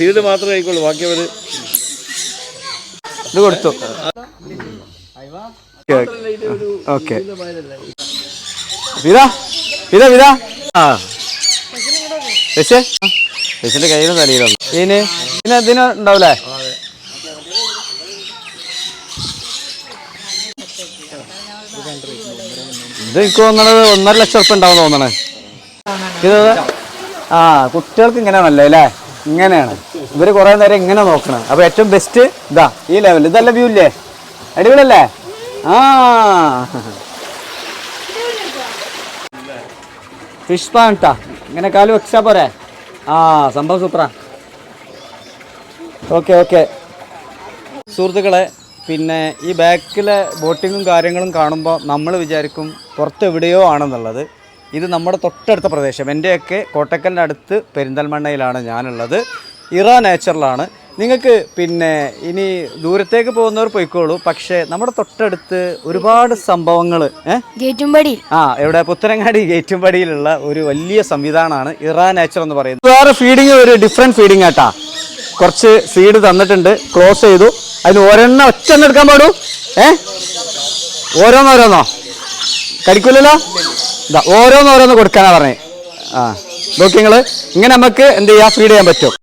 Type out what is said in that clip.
Seed മാത്രമേ കഴിക്കുള്ളൂ, ബാക്കി അവര് ഇത് കൊടുത്തു. ഓക്കെ ബസിന്റെ കയ്യിലും തലയിലും പിന്നെ ഇതിന് ഉണ്ടാവൂലേ? ഇത് എനിക്ക് തോന്നണത് 1.5 ലക്ഷം ഉറുപ്പിക ഉണ്ടാവും തോന്നണേ. ഇത് കുട്ടികൾക്ക് ഇങ്ങനെയാണല്ലോ അല്ലേ? ഇങ്ങനെയാണ് ഇവര് കുറെ നേരം ഇങ്ങനെ നോക്കണം. അപ്പൊ ഏറ്റവും ബെസ്റ്റ് ഇതാ ഈ ലെവൽ. ഇതല്ല വ്യൂ ഇല്ലേ? അടിപൊളിയല്ലേ? ഫിഷ് പാണ്ടാ ഇങ്ങനെ കാല് വെച്ചാ പോരെ? സംഭവം സൂപ്പറാ. ഓക്കെ സുഹൃത്തുക്കളെ, പിന്നെ ഈ ബാക്കിലെ ബോട്ടിങ്ങും കാര്യങ്ങളും കാണുമ്പോൾ നമ്മൾ വിചാരിക്കും പുറത്തെവിടെയോ ആണെന്നുള്ളത്. ഇത് നമ്മുടെ തൊട്ടടുത്ത പ്രദേശം. എൻ്റെയൊക്കെ കോട്ടക്കലിൻ്റെ അടുത്ത് പെരിന്തൽമണ്ണയിലാണ് ഞാനുള്ളത്. ഇറ നേച്ചറിലാണ്. നിങ്ങൾക്ക് പിന്നെ ഇനി ദൂരത്തേക്ക് പോകുന്നവർ പോയിക്കോളൂ. പക്ഷേ നമ്മുടെ തൊട്ടടുത്ത് ഒരുപാട് സംഭവങ്ങൾ എവിടെ പുത്തനങ്ങാടി ഗേറ്റുംപടിയിലുള്ള ഒരു വലിയ സംവിധാനമാണ് ഇറ നേച്ചർ എന്ന് പറയുന്നത്. വേറെ ഫീഡിങ് ഒരു ഡിഫറെൻറ്റ് ഫീഡിങ് ആട്ടാ. കുറച്ച് സീഡ് തന്നിട്ടുണ്ട്, ക്ലോസ് ചെയ്തു. അതിന് ഒറ്റ എടുക്കാൻ പാടൂ. ഓരോന്നോരോന്നോ കടിക്കൂലല്ലോ. ഓരോന്നോരോന്ന് കൊടുക്കാനാ പറഞ്ഞേ. നോക്കി നിങ്ങൾ ഇങ്ങനെ നമുക്ക് എന്ത് ചെയ്യാം, ഫീഡ് ചെയ്യാൻ പറ്റും.